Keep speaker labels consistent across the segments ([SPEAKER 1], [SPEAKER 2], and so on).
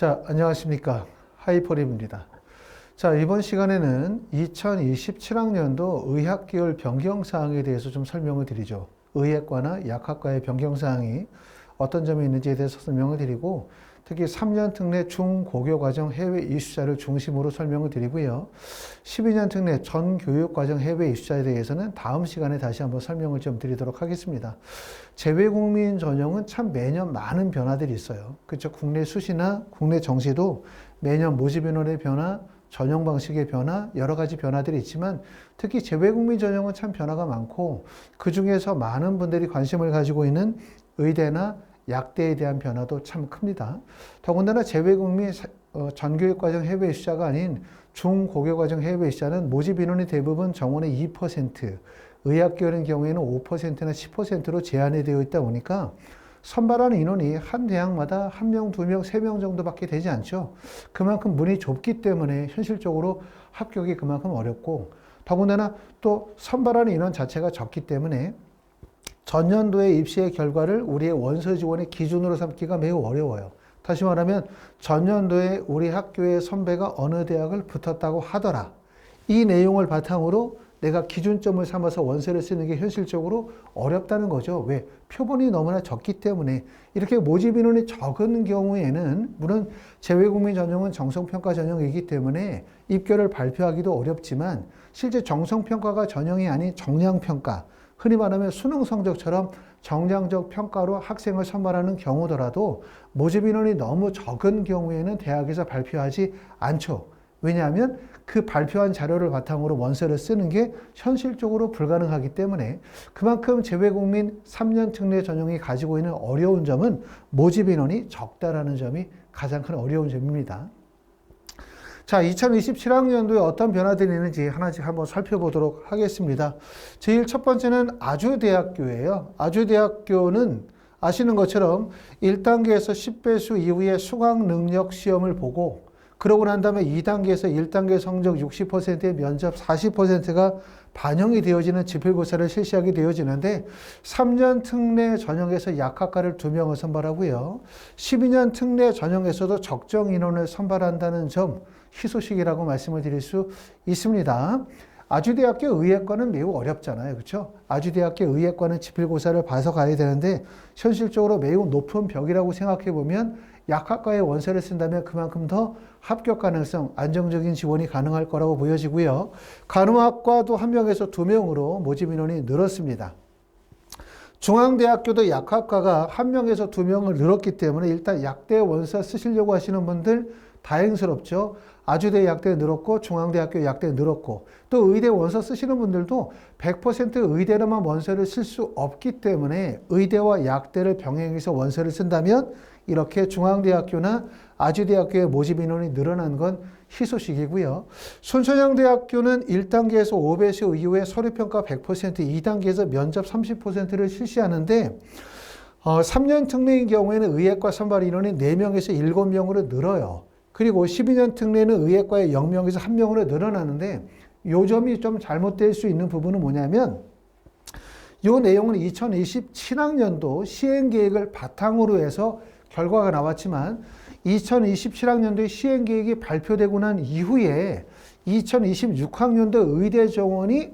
[SPEAKER 1] 자, 안녕하십니까. 하이퍼림입니다. 자, 이번 시간에는 2027학년도 의학계열 변경사항에 대해서 좀 설명을 드리죠. 의학과나 약학과의 변경사항이 어떤 점이 있는지에 대해서 설명을 드리고, 특히 3년 특례 중고교과정 해외 이수자를 중심으로 설명을 드리고요. 12년 특례 전교육과정 해외 이수자에 대해서는 다음 시간에 다시 한번 설명을 좀 드리도록 하겠습니다. 재외국민 전형은 참 매년 많은 변화들이 있어요. 그렇죠? 국내 수시나 국내 정시도 매년 모집 인원의 변화, 전형 방식의 변화, 여러 가지 변화들이 있지만 특히 재외국민 전형은 참 변화가 많고, 그 중에서 많은 분들이 관심을 가지고 있는 의대나 약대에 대한 변화도 참 큽니다. 더군다나 재외국민 전교육과정 해외 이수자가 아닌 중고교과정 해외 이수자는 모집 인원이 대부분 정원의 2%, 의학계열인 경우에는 5%나 10%로 제한이 되어 있다 보니까 선발하는 인원이 한 대학마다 1명, 2명, 3명 정도밖에 되지 않죠. 그만큼 문이 좁기 때문에 현실적으로 합격이 그만큼 어렵고, 더군다나 또 선발하는 인원 자체가 적기 때문에 전년도의 입시의 결과를 우리의 원서 지원의 기준으로 삼기가 매우 어려워요. 다시 말하면 전년도에 우리 학교의 선배가 어느 대학을 붙었다고 하더라, 이 내용을 바탕으로 내가 기준점을 삼아서 원서를 쓰는 게 현실적으로 어렵다는 거죠. 왜? 표본이 너무나 적기 때문에. 이렇게 모집 인원이 적은 경우에는 물론 재외국민 전형은 정성평가 전형이기 때문에 입결을 발표하기도 어렵지만, 실제 정성평가가 전형이 아닌 정량평가, 흔히 말하면 수능 성적처럼 정량적 평가로 학생을 선발하는 경우더라도 모집 인원이 너무 적은 경우에는 대학에서 발표하지 않죠. 왜냐하면 그 발표한 자료를 바탕으로 원서를 쓰는 게 현실적으로 불가능하기 때문에, 그만큼 재외국민 3년 특례 전형이 가지고 있는 어려운 점은 모집 인원이 적다라는 점이 가장 큰 어려운 점입니다. 자, 2027학년도에 어떤 변화들이 있는지 하나씩 한번 살펴보도록 하겠습니다. 제일 첫 번째는 아주대학교예요. 아주대학교는 아시는 것처럼 1단계에서 10배수 이후에 수강 능력 시험을 보고, 그러고 난 다음에 2단계에서 1단계 성적 60%의 면접 40%가 반영이 되어지는 지필고사를 실시하게 되어지는데, 3년 특례 전형에서 약학과를 2명을 선발하고요. 12년 특례 전형에서도 적정 인원을 선발한다는 점, 희소식이라고 말씀을 드릴 수 있습니다. 아주대학교 의예과는 매우 어렵잖아요. 그렇죠? 아주대학교 의예과는 지필고사를 봐서 가야 되는데 현실적으로 매우 높은 벽이라고 생각해 보면, 약학과에 원서를 쓴다면 그만큼 더 합격 가능성, 안정적인 지원이 가능할 거라고 보여지고요. 간호학과도 1명에서 2명으로 모집 인원이 늘었습니다. 중앙대학교도 약학과가 1명에서 2명을 늘었기 때문에 일단 약대 원서 쓰시려고 하시는 분들 다행스럽죠. 아주대 약대 늘었고 중앙대학교 약대 늘었고, 또 의대 원서 쓰시는 분들도 100% 의대로만 원서를 쓸 수 없기 때문에 의대와 약대를 병행해서 원서를 쓴다면 이렇게 중앙대학교나 아주대학교의 모집 인원이 늘어난 건 희소식이고요. 순천향대학교는 1단계에서 5배수 이후에 서류평가 100%, 2단계에서 면접 30%를 실시하는데 3년 특례인 경우에는 의예과 선발 인원이 4명에서 7명으로 늘어요. 그리고 12년 특례는 의예과의 0명에서 1명으로 늘어나는데, 요 점이 좀 잘못될 수 있는 부분은 뭐냐면, 요 내용은 2027학년도 시행계획을 바탕으로 해서 결과가 나왔지만 2027학년도의 시행계획이 발표되고 난 이후에 2026학년도 의대 정원이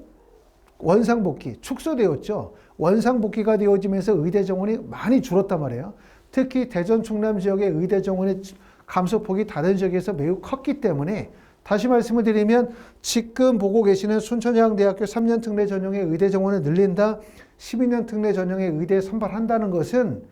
[SPEAKER 1] 원상복귀, 축소되었죠. 원상복귀가 되어지면서 의대 정원이 많이 줄었단 말이에요. 특히 대전 충남 지역의 의대 정원의 감소폭이 다른 지역에서 매우 컸기 때문에, 다시 말씀을 드리면 지금 보고 계시는 순천향대학교 3년 특례 전형의 의대 정원을 늘린다, 12년 특례 전형의 의대에 선발한다는 것은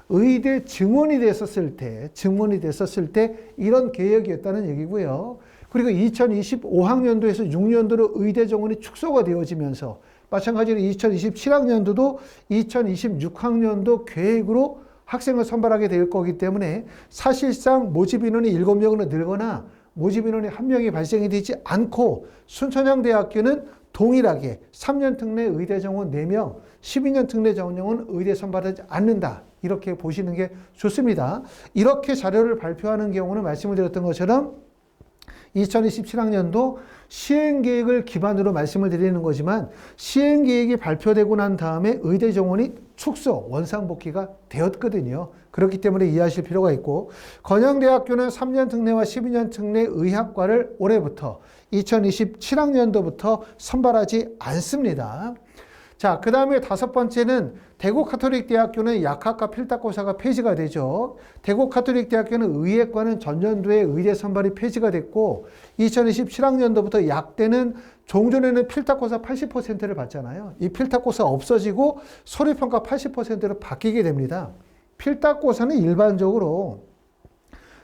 [SPEAKER 1] 의대 증원이 됐었을 때 이런 계획이었다는 얘기고요. 그리고 2025학년도에서 6년도로 의대 정원이 축소가 되어지면서 마찬가지로 2027학년도도 2026학년도 계획으로 학생을 선발하게 될 거기 때문에 사실상 모집 인원이 7명으로 늘거나 모집 인원이 1명이 발생이 되지 않고, 순천향대학교는 동일하게 3년 특례 의대 정원 4명, 12년 특례 전형은 의대 선발하지 않는다, 이렇게 보시는 게 좋습니다. 이렇게 자료를 발표하는 경우는 말씀을 드렸던 것처럼 2027학년도 시행계획을 기반으로 말씀을 드리는 거지만 시행계획이 발표되고 난 다음에 의대 정원이 축소, 원상복귀가 되었거든요. 그렇기 때문에 이해하실 필요가 있고, 건양대학교는 3년 특례와 12년 특례 의학과를 올해부터 2027학년도부터 선발하지 않습니다. 자, 그 다음에 다섯 번째는 대구가톨릭대학교는 약학과 필탁고사가 폐지가 되죠. 대구가톨릭대학교는 의예과는 전년도에 의대 선발이 폐지가 됐고 2027학년도부터 약대는 종전에는 필탁고사 80%를 받잖아요. 이 필탁고사 없어지고 서류평가 80%로 바뀌게 됩니다. 필탁고사는 일반적으로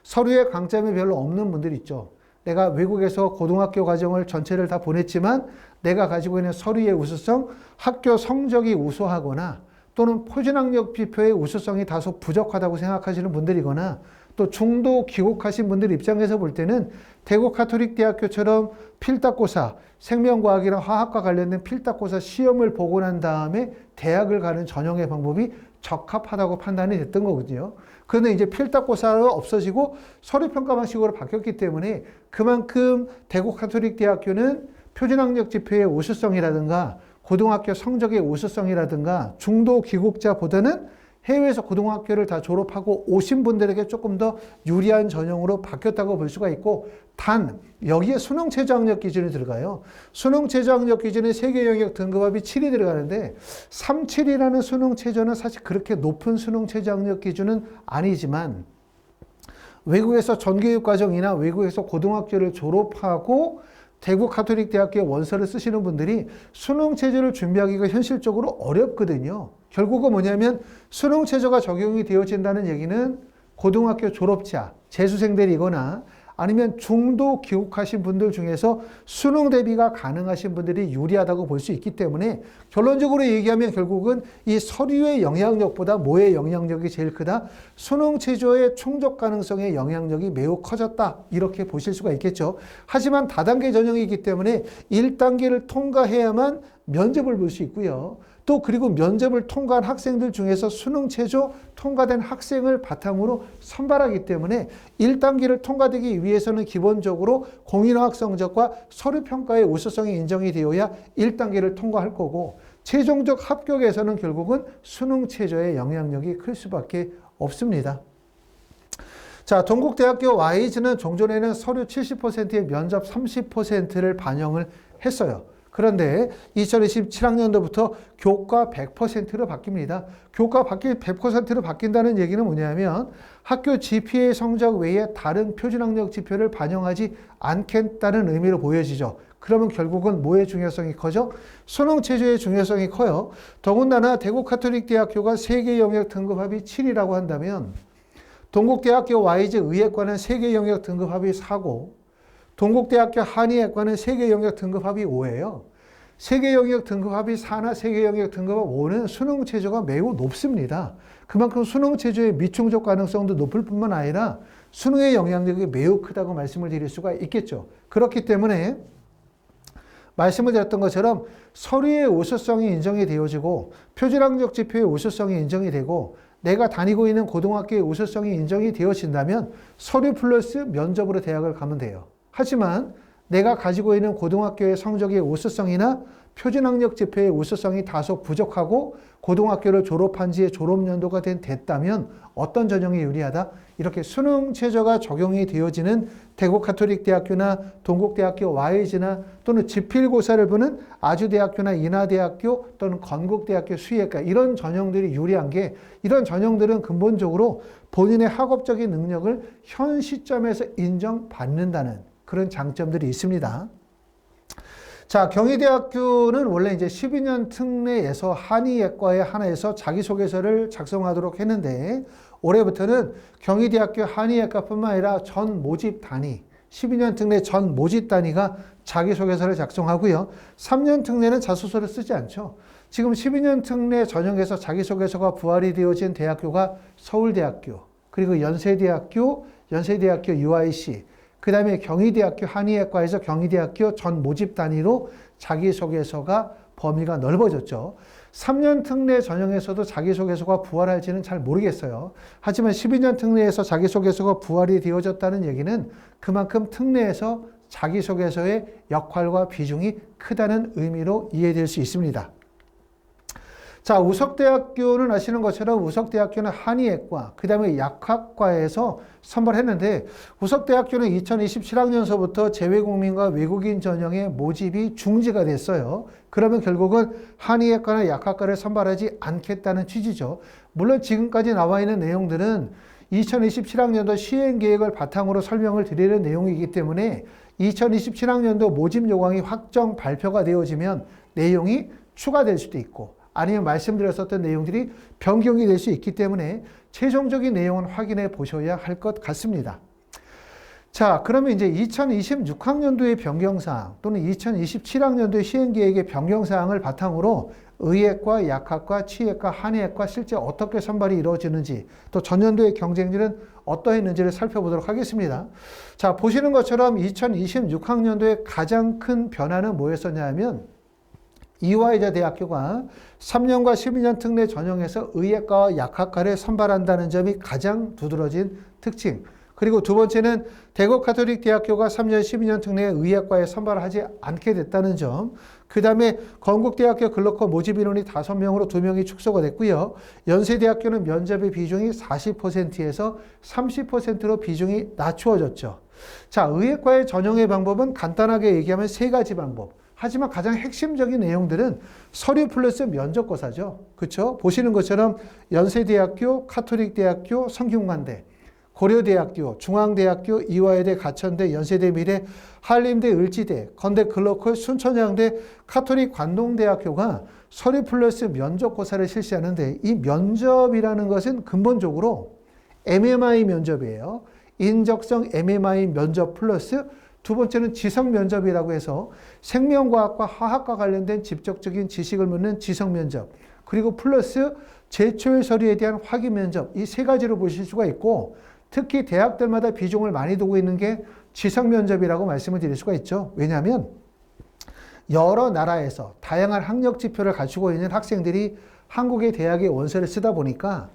[SPEAKER 1] 서류에 강점이 별로 없는 분들이 있죠. 내가 외국에서 고등학교 과정을 전체를 다 보냈지만 내가 가지고 있는 서류의 우수성, 학교 성적이 우수하거나 또는 표준학력 지표의 우수성이 다소 부족하다고 생각하시는 분들이거나 또 중도 귀국하신 분들 입장에서 볼 때는 대구가톨릭대학교처럼 필탁고사, 생명과학이나 화학과 관련된 필탁고사 시험을 보고 난 다음에 대학을 가는 전형의 방법이 적합하다고 판단이 됐던 거거든요. 그런데 이제 필탁고사가 없어지고 서류평가 방식으로 바뀌었기 때문에 그만큼 대구가톨릭대학교는 표준학력 지표의 우수성이라든가 고등학교 성적의 우수성이라든가 중도 귀국자보다는 해외에서 고등학교를 다 졸업하고 오신 분들에게 조금 더 유리한 전형으로 바뀌었다고 볼 수가 있고, 단 여기에 수능 최저학력 기준이 들어가요. 수능 최저학력 기준에 세계 영역 등급합이 7이 들어가는데 37이라는 수능 최저는 사실 그렇게 높은 수능 최저학력 기준은 아니지만 외국에서 전교육 과정이나 외국에서 고등학교를 졸업하고 대구가톨릭대학교에 원서를 쓰시는 분들이 수능 체제를 준비하기가 현실적으로 어렵거든요. 결국은 뭐냐면 수능 체제가 적용이 되어진다는 얘기는 고등학교 졸업자, 재수생들이거나 아니면 중도 귀국하신 분들 중에서 수능 대비가 가능하신 분들이 유리하다고 볼 수 있기 때문에 결론적으로 얘기하면 결국은 이 서류의 영향력보다 뭐의 영향력이 제일 크다? 수능 최저의 충족 가능성의 영향력이 매우 커졌다. 이렇게 보실 수가 있겠죠. 하지만 다단계 전형이기 때문에 1단계를 통과해야만 면접을 볼 수 있고요. 또 그리고 면접을 통과한 학생들 중에서 수능 최저 통과된 학생을 바탕으로 선발하기 때문에 1단계를 통과되기 위해서는 기본적으로 공인화학 성적과 서류평가의 우수성이 인정이 되어야 1단계를 통과할 거고, 최종적 합격에서는 결국은 수능 최저의 영향력이 클 수밖에 없습니다. 자, 동국대학교 와이즈는 종전에는 서류 70%의 면접 30%를 반영을 했어요. 그런데 2027학년도부터 교과 100%로 바뀝니다. 교과 100%로 바뀐다는 얘기는 뭐냐면 학교 GPA 성적 외에 다른 표준학력 지표를 반영하지 않겠다는 의미로 보여지죠. 그러면 결국은 뭐의 중요성이 커져? 수능 체제의 중요성이 커요. 더군다나 대구가톨릭대학교가 세계 영역 등급합이 7이라고 한다면 동국대학교 와이즈 의예과는 세계 영역 등급합이 4고 동국대학교 한의예과는 세계 영역 등급합이 5예요. 세계 영역 등급합이 4나 세계 영역 등급합 5는 수능 최저가 매우 높습니다. 그만큼 수능 최저의 미충족 가능성도 높을 뿐만 아니라 수능의 영향력이 매우 크다고 말씀을 드릴 수가 있겠죠. 그렇기 때문에 말씀을 드렸던 것처럼 서류의 우수성이 인정이 되어지고 표준학력 지표의 우수성이 인정이 되고 내가 다니고 있는 고등학교의 우수성이 인정이 되어진다면 서류 플러스 면접으로 대학을 가면 돼요. 하지만 내가 가지고 있는 고등학교의 성적의 우수성이나 표준학력 지표의 우수성이 다소 부족하고 고등학교를 졸업한 지의 졸업연도가 됐다면 어떤 전형이 유리하다? 이렇게 수능 최저가 적용이 되어지는 대구가톨릭대학교나 동국대학교 와이즈나 또는 지필고사를 보는 아주대학교나 인하대학교 또는 건국대학교 수의예과 이런 전형들이 유리한 게 이런 전형들은 근본적으로 본인의 학업적인 능력을 현 시점에서 인정받는다는 그런 장점들이 있습니다. 자, 경희대학교는 원래 이제 12년 특례에서 한의예과의 하나에서 자기소개서를 작성하도록 했는데 올해부터는 경희대학교 한의예과뿐만 아니라 전 모집 단위, 12년 특례 전 모집 단위가 자기소개서를 작성하고요. 3년 특례는 자소서를 쓰지 않죠. 지금 12년 특례 전형에서 자기소개서가 부활이 되어진 대학교가 서울대학교, 그리고 연세대학교 UIC, 그 다음에 경희대학교 한의예과에서 경희대학교 전 모집 단위로 자기소개서가 범위가 넓어졌죠. 3년 특례 전형에서도 자기소개서가 부활할지는 잘 모르겠어요. 하지만 12년 특례에서 자기소개서가 부활이 되어졌다는 얘기는 그만큼 특례에서 자기소개서의 역할과 비중이 크다는 의미로 이해될 수 있습니다. 자, 우석대학교는 아시는 것처럼 우석대학교는 한의학과, 그 다음에 약학과에서 선발했는데 우석대학교는 2027학년서부터 재외국민과 외국인 전형의 모집이 중지가 됐어요. 그러면 결국은 한의학과나 약학과를 선발하지 않겠다는 취지죠. 물론 지금까지 나와 있는 내용들은 2027학년도 시행계획을 바탕으로 설명을 드리는 내용이기 때문에 2027학년도 모집 요강이 확정 발표가 되어지면 내용이 추가될 수도 있고 아니면 말씀드렸었던 내용들이 변경이 될 수 있기 때문에 최종적인 내용은 확인해 보셔야 할 것 같습니다. 자, 그러면 이제 2026학년도의 변경사항 또는 2027학년도의 시행계획의 변경사항을 바탕으로 의학과, 약학과, 치의학과, 한의학과 실제 어떻게 선발이 이루어지는지 또 전년도의 경쟁률은 어떠했는지를 살펴보도록 하겠습니다. 자, 보시는 것처럼 2026학년도의 가장 큰 변화는 뭐였었냐 하면 이화여자 대학교가 3년과 12년 특례 전형에서 의학과와 약학과를 선발한다는 점이 가장 두드러진 특징. 그리고 두 번째는 대구 가톨릭 대학교가 3년 12년 특례 의학과에 선발을 하지 않게 됐다는 점. 그 다음에 건국대학교 글로커 모집 인원이 5명으로 2명이 축소가 됐고요. 연세대학교는 면접의 비중이 40%에서 30%로 비중이 낮추어졌죠. 자, 의학과의 전형의 방법은 간단하게 얘기하면 3가지 방법. 하지만 가장 핵심적인 내용들은 서류 플러스 면접고사죠. 그렇죠? 보시는 것처럼 연세대학교, 가톨릭대학교, 성균관대, 고려대학교, 중앙대학교, 이화여대, 가천대, 연세대 미래, 한림대, 을지대, 건대 글로컬, 순천향대, 가톨릭 관동대학교가 서류 플러스 면접고사를 실시하는데 이 면접이라는 것은 근본적으로 MMI 면접이에요. 인적성 MMI 면접 플러스 두 번째는 지성 면접이라고 해서 생명과학과 화학과 관련된 직접적인 지식을 묻는 지성 면접, 그리고 플러스 제출 서류에 대한 확인 면접, 이 3가지로 보실 수가 있고 특히 대학들마다 비중을 많이 두고 있는 게 지성 면접이라고 말씀을 드릴 수가 있죠. 왜냐하면 여러 나라에서 다양한 학력 지표를 갖추고 있는 학생들이 한국의 대학의 원서를 쓰다 보니까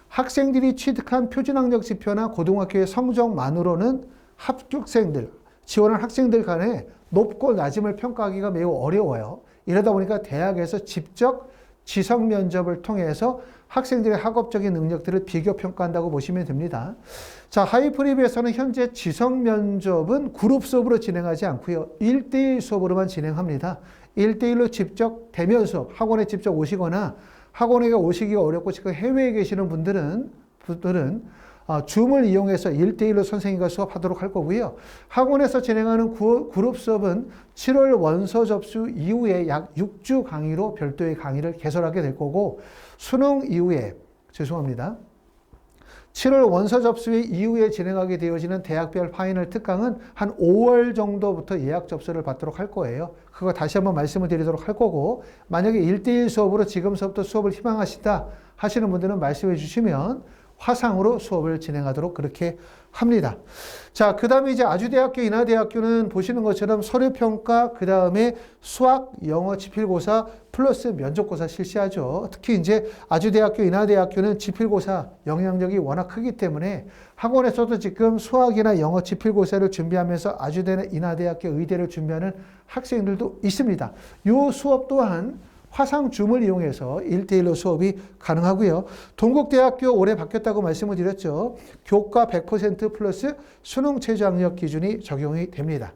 [SPEAKER 1] 학생들이 취득한 표준학력 지표나 고등학교의 성적만으로는 합격생들, 지원한 학생들 간에 높고 낮음을 평가하기가 매우 어려워요. 이러다 보니까 대학에서 직접 지성 면접을 통해서 학생들의 학업적인 능력들을 비교 평가한다고 보시면 됩니다. 자, 하이프립에서는 현재 지성 면접은 그룹 수업으로 진행하지 않고요. 1대1 수업으로만 진행합니다. 1대1로 직접 대면 수업, 학원에 직접 오시거나 학원에 오시기가 어렵고 지금 해외에 계시는 분들은 줌을 이용해서 1대1로 선생님과 수업하도록 할 거고요. 학원에서 진행하는 그룹 수업은 7월 원서 접수 이후에 약 6주 강의로 별도의 강의를 개설하게 될 거고 수능 이후에 7월 원서 접수 이후에 진행하게 되어지는 대학별 파이널 특강은 한 5월 정도부터 예약 접수를 받도록 할 거예요. 그거 다시 한번 말씀을 드리도록 할 거고 만약에 1대1 수업으로 지금서부터 수업을 희망하시다 하시는 분들은 말씀해 주시면 화상으로 수업을 진행하도록 그렇게 합니다. 자, 그 다음에 이제 아주대학교, 인하대학교는 보시는 것처럼 서류평가, 그 다음에 수학, 영어, 지필고사 플러스 면접고사 실시하죠. 특히 이제 아주대학교, 인하대학교는 지필고사 영향력이 워낙 크기 때문에 학원에서도 지금 수학이나 영어, 지필고사를 준비하면서 아주대나 인하대학교 의대를 준비하는 학생들도 있습니다. 이 수업 또한 화상 줌을 이용해서 1대1로 수업이 가능하고요. 동국대학교 올해 바뀌었다고 말씀을 드렸죠. 교과 100% 플러스 수능 최저학력 기준이 적용이 됩니다.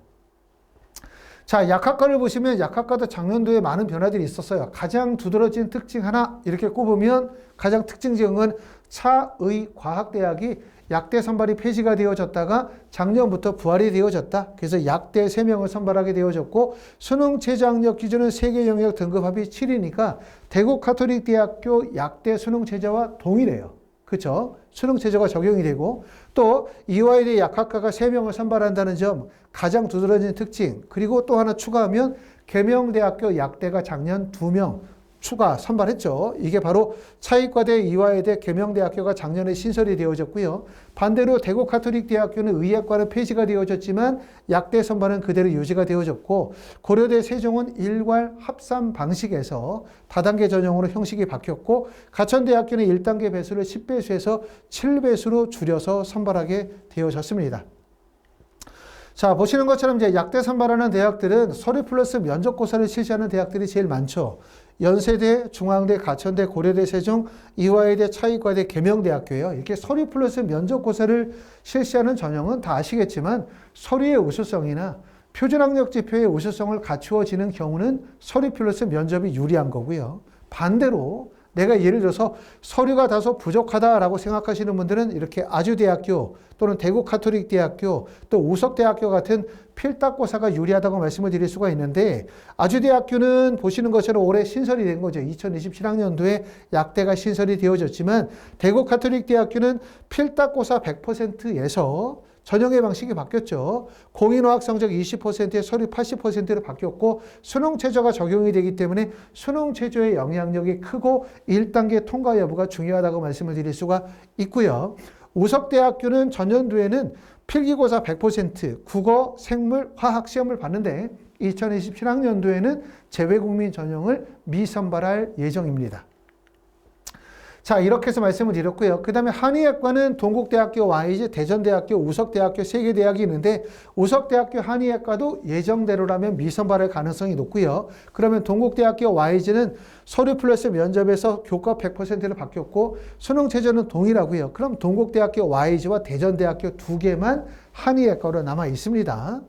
[SPEAKER 1] 자, 약학과를 보시면 약학과도 작년도에 많은 변화들이 있었어요. 가장 두드러진 특징 하나 이렇게 꼽으면 가장 특징적인 건 차의과학대학이 약대 선발이 폐지가 되어졌다가 작년부터 부활이 되어졌다. 그래서 약대 3명을 선발하게 되어졌고 수능 최저학력 기준은 세계 영역 등급 합이 7이니까 대구 가톨릭 대학교 약대 수능 최저와 동일해요. 그렇죠? 수능 최저가 적용이 되고 또 이화여대 약학과가 3명을 선발한다는 점 가장 두드러진 특징. 그리고 또 하나 추가하면 계명대학교 약대가 작년 2명 추가 선발했죠. 이게 바로 차의과대, 이화여대, 계명대학교가 작년에 신설이 되어졌고요. 반대로 대구 가톨릭 대학교는 의학과는 폐지가 되어졌지만 약대 선발은 그대로 유지가 되어졌고 고려대 세종은 일괄 합산 방식에서 다단계 전형으로 형식이 바뀌었고 가천대학교는 1단계 배수를 10배수에서 7배수로 줄여서 선발하게 되어졌습니다. 자, 보시는 것처럼 이제 약대 선발하는 대학들은 서류 플러스 면접고사를 실시하는 대학들이 제일 많죠. 연세대, 중앙대, 가천대, 고려대, 세종, 이화여대, 차이과대, 계명대학교예요. 이렇게 서류 플러스 면접고사를 실시하는 전형은 다 아시겠지만 서류의 우수성이나 표준학력 지표의 우수성을 갖추어지는 경우는 서류 플러스 면접이 유리한 거고요. 반대로 내가 예를 들어서 서류가 다소 부족하다라고 생각하시는 분들은 이렇게 아주대학교 또는 대구카톨릭대학교 또 우석대학교 같은 필답고사가 유리하다고 말씀을 드릴 수가 있는데 아주대학교는 보시는 것처럼 올해 신설이 된 거죠. 2027학년도에 약대가 신설이 되어졌지만 대구카톨릭대학교는 필답고사 100%에서 전형의 방식이 바뀌었죠. 공인어학 성적 20%에 서류 80%로 바뀌었고 수능 최저가 적용이 되기 때문에 수능 최저의 영향력이 크고 1단계 통과 여부가 중요하다고 말씀을 드릴 수가 있고요. 우석대학교는 전년도에는 필기고사 100%, 국어, 생물, 화학 시험을 봤는데 2027학년도에는 재외국민 전형을 미선발할 예정입니다. 자, 이렇게 해서 말씀을 드렸고요. 그 다음에 한의학과는 동국대학교, YG, 대전대학교, 우석대학교 3개 대학이 있는데 우석대학교 한의학과도 예정대로라면 미선발할 가능성이 높고요. 그러면 동국대학교, YG는 서류 플러스 면접에서 교과 100%로 바뀌었고 수능 최저는 동일하고요. 그럼 동국대학교, YG와 대전대학교 2개만 한의학과로 남아 있습니다.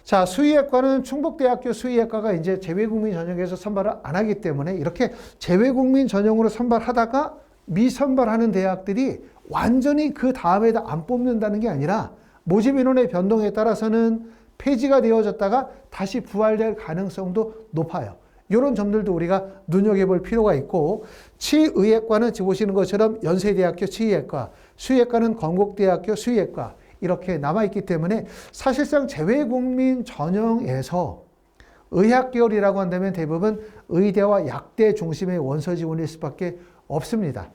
[SPEAKER 1] 자, 수의학과는 충북대학교 수의학과가 이제 재외국민 전형에서 선발을 안 하기 때문에 이렇게 재외국민 전형으로 선발하다가 미선발하는 대학들이 완전히 그 다음에다 안 뽑는다는 게 아니라 모집 인원의 변동에 따라서는 폐지가 되어졌다가 다시 부활될 가능성도 높아요. 이런 점들도 우리가 눈여겨볼 필요가 있고 치의학과는 지금 보시는 것처럼 연세대학교 치의학과, 수의학과는 건국대학교 수의학과 이렇게 남아있기 때문에 사실상 재외국민 전형에서 의학 계열이라고 한다면 대부분 의대와 약대 중심의 원서 지원일 수밖에 없습니다.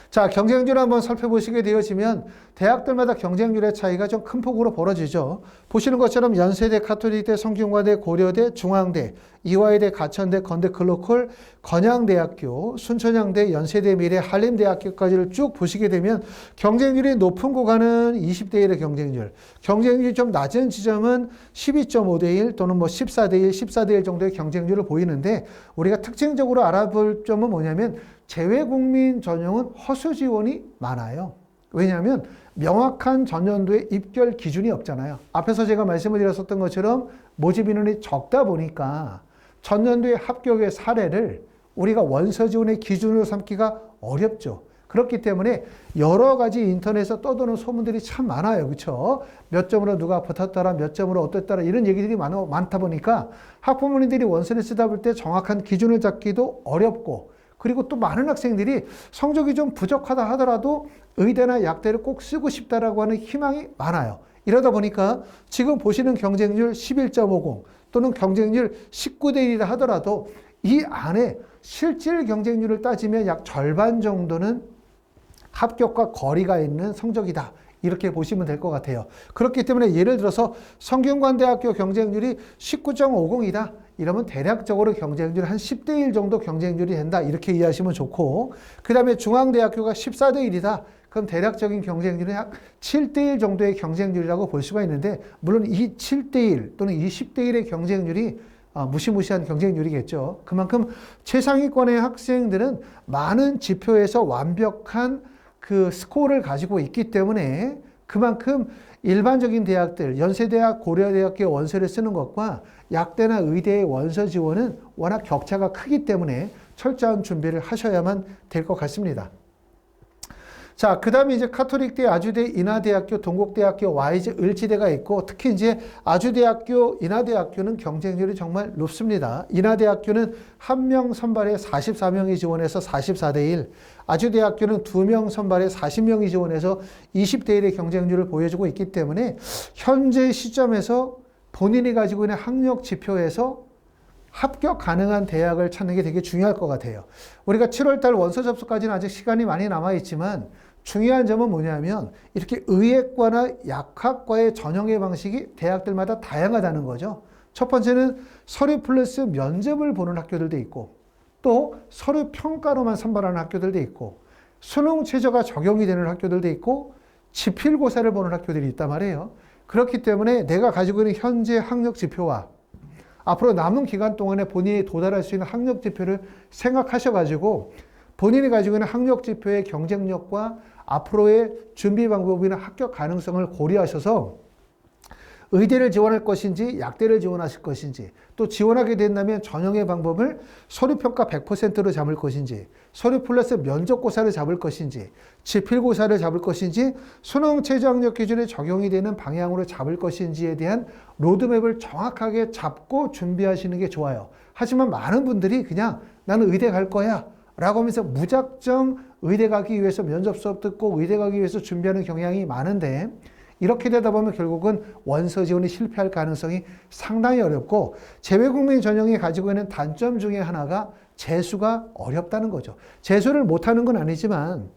[SPEAKER 1] 자, 경쟁률을 한번 살펴보시게 되어지면 대학들마다 경쟁률의 차이가 좀 큰 폭으로 벌어지죠. 보시는 것처럼 연세대, 카톨릭대, 성균관대, 고려대, 중앙대, 이화여대, 가천대, 건대, 클로컬, 건양대학교, 순천향대, 연세대, 미래, 한림대학교까지를 쭉 보시게 되면 경쟁률이 높은 구간은 20대 1의 경쟁률, 경쟁률이 좀 낮은 지점은 12.5대 1 또는 뭐 14대 1, 14대 1 정도의 경쟁률을 보이는데 우리가 특징적으로 알아볼 점은 뭐냐면 재외국민 전형은 허수 지원이 많아요. 왜냐하면 명확한 전년도의 입결 기준이 없잖아요. 앞에서 제가 말씀을 드렸었던 것처럼 모집 인원이 적다 보니까 전년도의 합격의 사례를 우리가 원서 지원의 기준으로 삼기가 어렵죠. 그렇기 때문에 여러 가지 인터넷에서 떠도는 소문들이 참 많아요. 그렇죠? 몇 점으로 누가 붙었더라, 몇 점으로 어땠더라 이런 얘기들이 많다 보니까 학부모님들이 원서를 쓰다 볼 때 정확한 기준을 잡기도 어렵고 그리고 또 많은 학생들이 성적이 좀 부족하다 하더라도 의대나 약대를 꼭 쓰고 싶다라고 하는 희망이 많아요. 이러다 보니까 지금 보시는 경쟁률 11.50 또는 경쟁률 19대 1이라 하더라도 이 안에 실질 경쟁률을 따지면 약 절반 정도는 합격과 거리가 있는 성적이다. 이렇게 보시면 될 것 같아요. 그렇기 때문에 예를 들어서 성균관대학교 경쟁률이 19.50이다. 이러면 대략적으로 경쟁률 한 10대 1 정도 경쟁률이 된다. 이렇게 이해하시면 좋고 그 다음에 중앙대학교가 14대 1이다. 그럼 대략적인 경쟁률은 약 7대 1 정도의 경쟁률이라고 볼 수가 있는데 물론 이 7대 1 또는 이 10대 1의 경쟁률이 무시무시한 경쟁률이겠죠. 그만큼 최상위권의 학생들은 많은 지표에서 완벽한 그 스코어를 가지고 있기 때문에 그만큼 일반적인 대학들, 연세대학, 고려대학교 원서를 쓰는 것과 약대나 의대의 원서 지원은 워낙 격차가 크기 때문에 철저한 준비를 하셔야만 될 것 같습니다. 자, 그 다음에 이제 카톨릭대, 아주대, 인하대학교, 동국대학교, YG, 을지대가 있고 특히 이제 아주대학교, 인하대학교는 경쟁률이 정말 높습니다. 인하대학교는 1명 선발에 44명이 지원해서 44대 1, 아주대학교는 2명 선발에 40명이 지원해서 20대 1의 경쟁률을 보여주고 있기 때문에 현재 시점에서 본인이 가지고 있는 학력 지표에서 합격 가능한 대학을 찾는 게 되게 중요할 것 같아요. 우리가 7월달 원서 접수까지는 아직 시간이 많이 남아있지만 중요한 점은 뭐냐면 이렇게 의예과나 약학과의 전형의 방식이 대학들마다 다양하다는 거죠. 첫 번째는 서류 플러스 면접을 보는 학교들도 있고 또 서류 평가로만 선발하는 학교들도 있고 수능 최저가 적용이 되는 학교들도 있고 지필고사를 보는 학교들이 있단 말이에요. 그렇기 때문에 내가 가지고 있는 현재 학력 지표와 앞으로 남은 기간 동안에 본인이 도달할 수 있는 학력 지표를 생각하셔가지고 본인이 가지고 있는 학력 지표의 경쟁력과 앞으로의 준비 방법이나 합격 가능성을 고려하셔서 의대를 지원할 것인지 약대를 지원하실 것인지 또 지원하게 된다면 전형의 방법을 서류평가 100%로 잡을 것인지 서류 플러스 면접고사를 잡을 것인지 지필고사를 잡을 것인지 수능 최저학력 기준에 적용이 되는 방향으로 잡을 것인지에 대한 로드맵을 정확하게 잡고 준비하시는 게 좋아요. 하지만 많은 분들이 그냥 나는 의대 갈 거야 라고 하면서 무작정 의대 가기 위해서 면접 수업 듣고 의대 가기 위해서 준비하는 경향이 많은데 이렇게 되다 보면 결국은 원서 지원이 실패할 가능성이 상당히 어렵고 재외국민 전형이 가지고 있는 단점 중에 하나가 재수가 어렵다는 거죠. 재수를 못하는 건 아니지만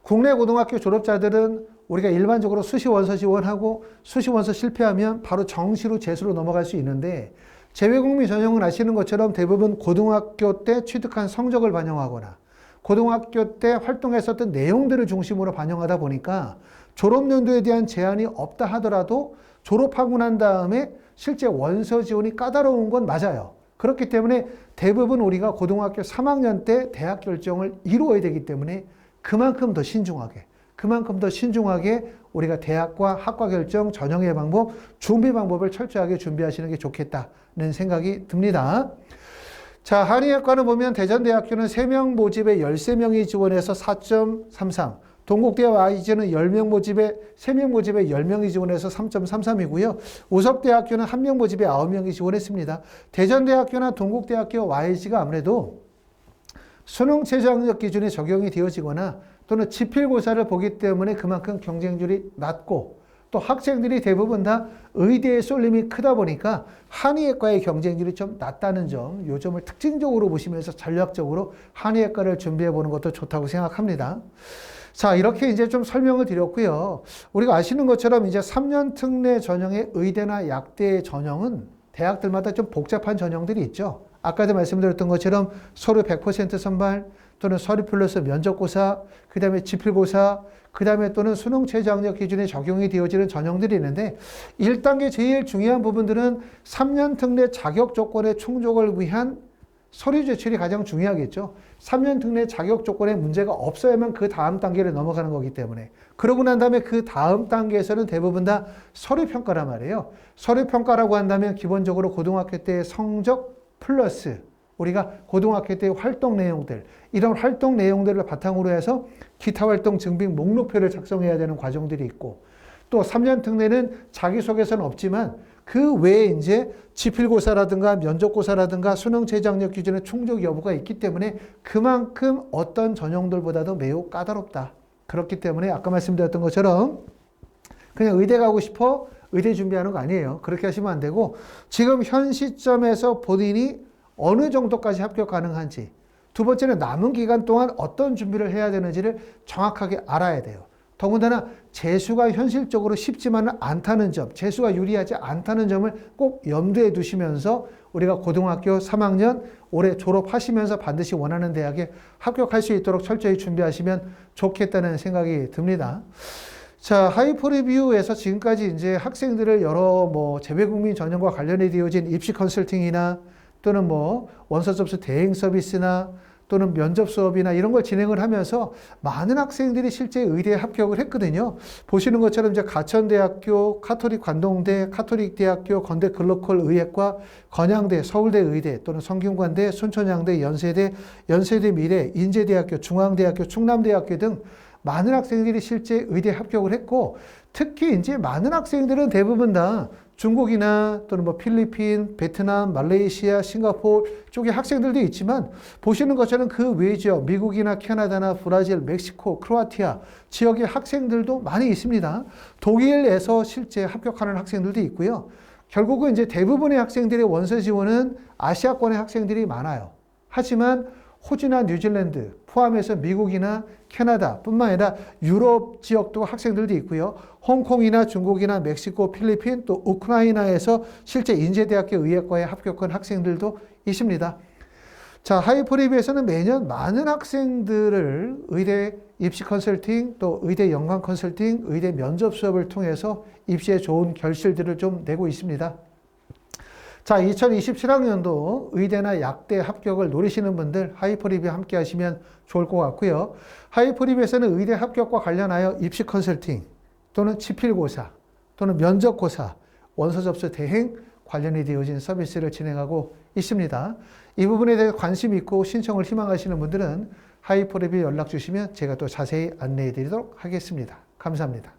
[SPEAKER 1] 국내 고등학교 졸업자들은 우리가 일반적으로 수시 원서 지원하고 수시 원서 실패하면 바로 정시로 재수로 넘어갈 수 있는데 재외국민 전형은 아시는 것처럼 대부분 고등학교 때 취득한 성적을 반영하거나 고등학교 때 활동했었던 내용들을 중심으로 반영하다 보니까 졸업연도에 대한 제한이 없다 하더라도 졸업하고 난 다음에 실제 원서 지원이 까다로운 건 맞아요. 그렇기 때문에 대부분 우리가 고등학교 3학년 때 대학 결정을 이루어야 되기 때문에 그만큼 더 신중하게 우리가 대학과 학과 결정, 전형의 방법, 준비 방법을 철저하게 준비하시는 게 좋겠다는 생각이 듭니다. 자, 한의학과는 보면 대전대학교는 3명 모집에 13명이 지원해서 4.33, 동국대와 YG는 10명 모집에 3명 모집에 10명이 지원해서 3.33이고요. 우석대학교는 1명 모집에 9명이 지원했습니다. 대전대학교나 동국대학교 YG가 아무래도 수능 최저학력 기준에 적용이 되어지거나 또는 지필고사를 보기 때문에 그만큼 경쟁률이 낮고 또 학생들이 대부분 다 의대의 쏠림이 크다 보니까 한의학과의 경쟁률이 좀 낮다는 점, 이 점을 특징적으로 보시면서 전략적으로 한의학과를 준비해 보는 것도 좋다고 생각합니다. 자, 이렇게 이제 좀 설명을 드렸고요. 우리가 아시는 것처럼 이제 3년 특례 전형의 의대나 약대 전형은 대학들마다 좀 복잡한 전형들이 있죠. 아까도 말씀드렸던 것처럼 서류 100% 선발 또는 서류 플러스 면접고사, 그 다음에 지필고사, 그 다음에 또는 수능 최저학력 기준에 적용이 되어지는 전형들이 있는데 1단계 제일 중요한 부분들은 3년 특례 자격 조건의 충족을 위한 서류 제출이 가장 중요하겠죠. 3년 특례 자격 조건에 문제가 없어야만 그 다음 단계를 넘어가는 거기 때문에 그러고 난 다음에 그 다음 단계에서는 대부분 다 서류 평가란 말이에요. 서류 평가라고 한다면 기본적으로 고등학교 때의 성적 플러스 우리가 고등학교 때의 활동 내용들 이런 활동 내용들을 바탕으로 해서 기타 활동 증빙 목록표를 작성해야 되는 과정들이 있고 또 3년 특례는 자기소개서는 없지만 그 외에 이제 지필고사라든가 면접고사라든가 수능 최저학력 기준의 충족 여부가 있기 때문에 그만큼 어떤 전형들보다도 매우 까다롭다. 그렇기 때문에 아까 말씀드렸던 것처럼 그냥 의대 가고 싶어 의대 준비하는 거 아니에요. 그렇게 하시면 안 되고 지금 현 시점에서 본인이 어느 정도까지 합격 가능한지 두 번째는 남은 기간 동안 어떤 준비를 해야 되는지를 정확하게 알아야 돼요. 더군다나 재수가 현실적으로 쉽지만은 않다는 점, 재수가 유리하지 않다는 점을 꼭 염두에 두시면서 우리가 고등학교 3학년 올해 졸업하시면서 반드시 원하는 대학에 합격할 수 있도록 철저히 준비하시면 좋겠다는 생각이 듭니다. 자, 하이퍼리뷰에서 지금까지 이제 학생들을 여러 재외국민 전형과 관련이 되어진 입시 컨설팅이나 또는 원서 접수 대행 서비스나 또는 면접 수업이나 이런 걸 진행을 하면서 많은 학생들이 실제 의대에 합격을 했거든요. 보시는 것처럼 이제 가천대학교, 카톨릭 관동대, 카톨릭대학교, 건대 글로컬 의학과, 건양대, 서울대 의대 또는 성균관대, 순천향대, 연세대, 연세대 미래, 인제대학교, 중앙대학교, 충남대학교 등 많은 학생들이 실제 의대에 합격을 했고 특히 이제 많은 학생들은 대부분 다 중국이나 또는 필리핀, 베트남, 말레이시아, 싱가포르 쪽의 학생들도 있지만 보시는 것처럼 그 외 지역, 미국이나 캐나다나 브라질, 멕시코, 크로아티아 지역의 학생들도 많이 있습니다. 독일에서 실제 합격하는 학생들도 있고요. 결국은 이제 대부분의 학생들의 원서 지원은 아시아권의 학생들이 많아요. 하지만 호주나 뉴질랜드 포함해서 미국이나 캐나다 뿐만 아니라 유럽 지역도 학생들도 있고요. 홍콩이나 중국이나 멕시코, 필리핀 또 우크라이나에서 실제 인제대학교 의학과에 합격한 학생들도 있습니다. 자, 하이프리뷰에서는 매년 많은 학생들을 의대 입시 컨설팅, 또 의대 연관 컨설팅, 의대 면접 수업을 통해서 입시에 좋은 결실들을 좀 내고 있습니다. 자, 2027학년도 의대나 약대 합격을 노리시는 분들 하이프리뷰 함께 하시면 좋을 것 같고요. 하이프리뷰에서는 의대 합격과 관련하여 입시 컨설팅 또는 치필고사 또는 면접고사, 원서 접수 대행 관련이 되어진 서비스를 진행하고 있습니다. 이 부분에 대해 관심 있고 신청을 희망하시는 분들은 하이프리뷰 연락 주시면 제가 또 자세히 안내해 드리도록 하겠습니다. 감사합니다.